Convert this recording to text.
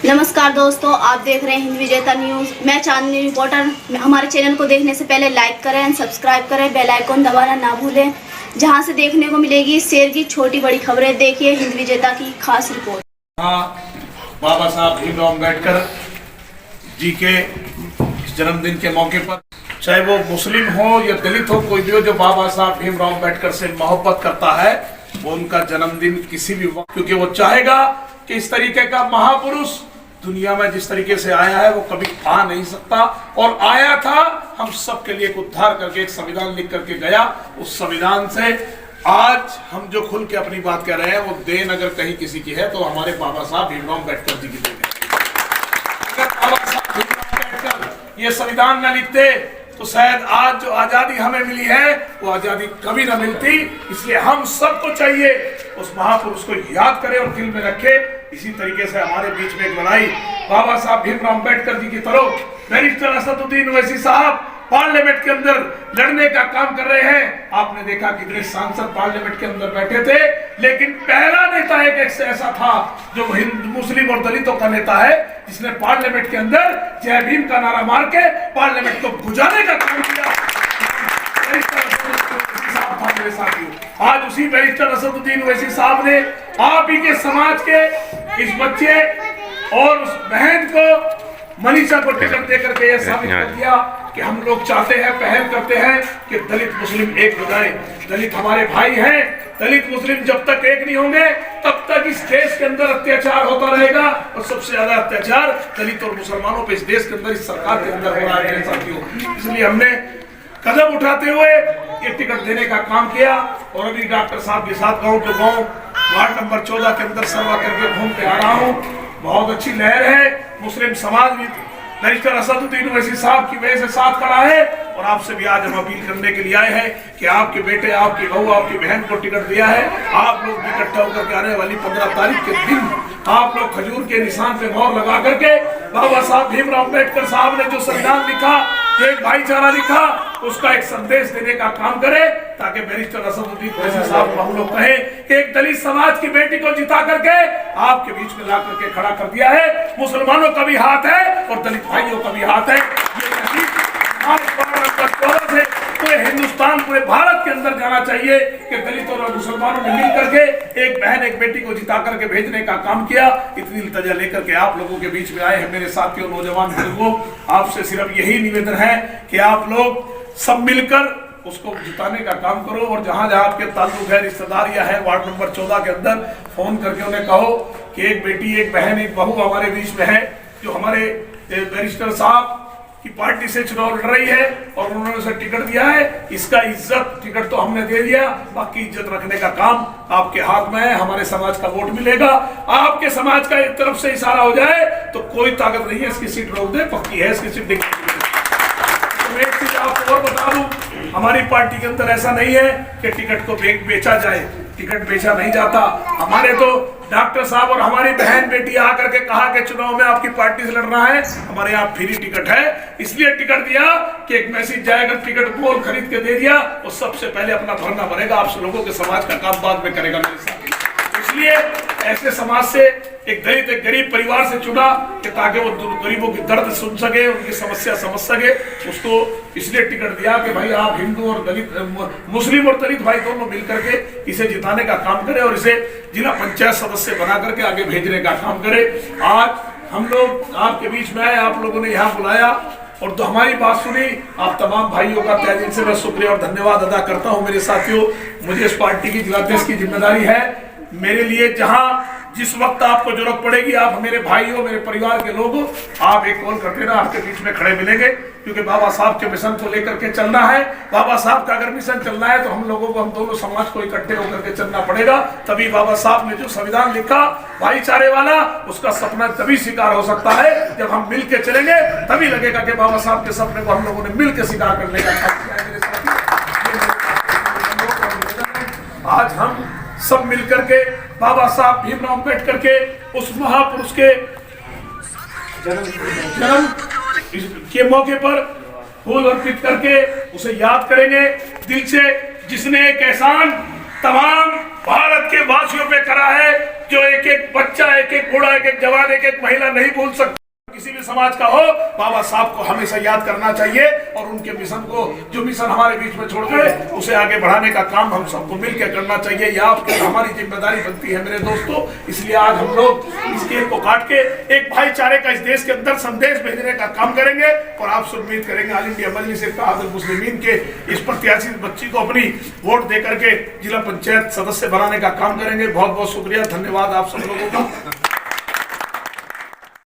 नमस्कार दोस्तों, आप देख रहे हैं हिंद विजेता न्यूज़। मैं चांदनी रिपोर्टर। हमारे चैनल को देखने से पहले लाइक करें एंड सब्सक्राइब करें, बेल आइकन दबाना ना भूलें, जहां से देखने को मिलेगी शेर की छोटी बड़ी खबरें। देखिए हिंद विजेता की खास रिपोर्ट। बाबा साहब भीमराव अम्बेडकर जी के जन्मदिन के मौके पर, चाहे वो मुस्लिम हो या दलित हो, कोई भी हो जो बाबा साहब भीमराव अम्बेडकर से मोहब्बत करता है, वो उनका जन्मदिन किसी भी वक्त, क्योंकि वो चाहेगा कि इस तरीके का महापुरुष दुनिया में जिस तरीके से आया है वो कभी आ नहीं सकता, और आया था हम सब के लिए उद्धार करके एक संविधान लिख करके गया। उस संविधान से आज हम जो खुल के अपनी बात कह रहे हैं, वो देन अगर कहीं किसी की है तो हमारे बाबा साहब भीमराव अम्बेडकर जी की देन है। अगर बाबा साहब भीमराव अम्बेडकर ये संविधान न लिखते तो शायद आज जो आजादी हमें मिली है वो आजादी कभी न मिलती। इसलिए हम सबको चाहिए उस महापुरुष को याद करें और दिल में रखें। इसी तरीके से हमारे बीच में एक लड़ाई बाबा साहब भीमराव अम्बेडकर जी की तरफ बैरिस्टर असदुद्दीन ओवैसी साहब पार्लियामेंट के अंदर लड़ने का काम कर रहे हैं। आपने देखा कितने सांसद पार्लियामेंट के अंदर बैठे थे, लेकिन पहला नेता एक ऐसा था जो हिंदू मुस्लिम और दलितों का नेता है, जिसने पार्लियामेंट के अंदर जय भीम का नारा मार के पार्लियामेंट को बुझाने का काम किया। मेरे साथियों, आज उसी बैरिस्टर असदुद्दीन ओवैसी साहब ने आप ही के समाज के इस बच्चे और उस बहन को, मनीषा को टिकट देकर के यह साबित कर दिया कि हम लोग चाहते हैं, पहल करते हैं कि दलित मुस्लिम एक हो जाए। दलित हमारे भाई हैं। दलित मुस्लिम जब तक एक नहीं होंगे तब तक इस देश के अंदर अत्याचार होता रहेगा, और सबसे ज्यादा अत्याचार दलित और मुसलमानों पे इस देश के अंदर, इस सरकार के अंदर हो रहा है साथियों। इसलिए हमने कदम उठाते हुए ये टिकट देने का काम किया, और अभी डॉक्टर साहब के साथ गांव के गांव वार्ड नंबर 14 के अंदर सर्वा करके घूम के आ रहा हूँ। बहुत अच्छी लहर है। मुस्लिम समाज भी बैरिस्टर असदुद्दीन ओवैसी साहब की वजह से साथ खड़ा है, और आपसे भी आज हम अपील करने के लिए आए हैं कि आपके बेटे, आपकी बहू, आपकी बहन को टिकट दिया है। आप लोग भी इकट्ठा होकर के आने वाली 15 तारीख के दिन आप लोग खजूर के निशान पे मोहर लगा करके बाबा साहब भीमराव अम्बेडकर साहब ने जो संविधान लिखा, जो एक भाईचारा लिखा, उसका एक संदेश देने का काम करे, ताकि बैरिस्टर असदुद्दीन ओवैसी साहब को हम लोग कहें कि एक दलित समाज की बेटी को जिता करके आपके बीच में ला करके खड़ा कर दिया है। मुसलमानों का भी हाथ है और दलित भाइयों का भी हाथ है। ये पूरे हिंदुस्तान, पूरे भारत के अंदर जाना चाहिए कि दलितों और मुसलमानों ने मिल करके एक बहन, एक बेटी को जिता करके भेजने का काम किया। इतनी इल्तजा लेकर के आप लोगों के बीच में आए हैं मेरे साथियों, नौजवान बुजुर्गों। आपसे सिर्फ यही निवेदन है कि आप लोग सब मिलकर उसको जिताने का काम करो, और जहां जहां आपके ताल्लुक है, रिश्तेदारियां हैं, वार्ड नंबर 14 के अंदर फोन करके उन्हें कहो कि एक बेटी, एक बहन, एक बहू हमारे बीच में है जो हमारे बैरिस्टर साहब की पार्टी से चुनाव लड़ रही है, और उन्होंने उसे टिकट दिया है। इसका इज्जत, टिकट तो हमने दे दिया, बाकी इज्जत रखने का काम आपके हाथ में है। हमारे समाज का वोट मिलेगा। आपके समाज का एक तरफ से इशारा हो जाए तो कोई ताकत नहीं है इसकी सीट रोक दे, पक्की है इसकी सीट। एक चीज आपको और बता दूं, हमारी पार्टी के अंदर ऐसा नहीं है कि टिकट को बेचा जाए। टिकट बेचा नहीं जाता। हमारे तो डॉक्टर साहब और हमारी बहन बेटी आकर के कहा कि चुनाव में आपकी पार्टी से लड़ना है, हमारे यहाँ फ्री टिकट है, इसलिए टिकट दिया कि एक मैसेज जाएगा। टिकट बोल खरीद के दे दिया, और सबसे पहले अपना भरना भरेगा, आप लोगों के समाज का काम बाद में करेगा मेरे साथ। इसलिए ऐसे समाज से एक दलित, एक गरीब परिवार से चुना कि ताकि वो गरीबों की दर्द सुन सके, उनकी समस्या समझ सके। उसको इसलिए टिकट दिया कि भाई आप हिंदू और दलित, मुस्लिम और दलित भाई दोनों मिलकर के इसे जिताने का काम करें, और इसे जिला पंचायत सदस्य बना करके आगे भेजने का काम करें। आज हम लोग आपके बीच में आए, आप लोगों ने यहाँ बुलाया और तो हमारी बात सुनी। आप तमाम भाइयों का तहे दिल से मैं शुक्रिया और धन्यवाद अदा करता हूँ। मेरे साथियों, मुझे इस पार्टी की जिलाध्यक्ष की जिम्मेदारी है। मेरे लिए जहाँ जिस वक्त आपको जरूरत पड़ेगी, आप मेरे भाई हो, मेरे परिवार के लोग हो, आप एक कॉल करते ना, आपके बीच में खड़े मिलेंगे, क्योंकि बाबा साहब के मिशन को लेकर के चलना है। बाबा साहब का अगर मिशन चलना है तो हम लोगों को, हम दोनों समाज को इकट्ठे होकर के चलना पड़ेगा। तभी बाबा साहब ने जो संविधान लिखा भाईचारे वाला, उसका सपना तभी साकार हो सकता है जब हम मिल के चलेंगे। तभी लगेगा कि बाबा साहब के सपने को हम लोगों ने मिल के साकार करने का काम किया है। मेरे साथी, आज हम सब मिलकर के बाबा साहब भीमराव अम्बेडकर के उस महापुरुष के जन्म के मौके पर फूल अर्पित करके उसे याद करेंगे दिल से, जिसने एक एहसान तमाम भारत के वासियों पे करा है, जो एक एक बच्चा, एक एक बूढ़ा, एक एक जवान, एक एक महिला नहीं भूल सकता। किसी भी समाज का हो, बाबा साहब को हमेशा याद करना चाहिए और उनके मिशन को, जो मिशन हमारे बीच में छोड़ गए, उसे आगे बढ़ाने का काम हम सबको मिलकर करना चाहिए। यह आपकी हमारी जिम्मेदारी बनती है मेरे दोस्तों। इसलिए आज हम लोग इस केक को काट के एक भाईचारे का इस देश के अंदर संदेश भेजने का काम करेंगे और आपसे उम्मीद करेंगे ऑल इंडिया मजलिस इत्तेहादुल मुस्लिमीन के इस प्रत्याशी बच्ची को अपनी वोट दे करके जिला पंचायत सदस्य बनाने का काम करेंगे। बहुत बहुत शुक्रिया, धन्यवाद आप सब लोगों का।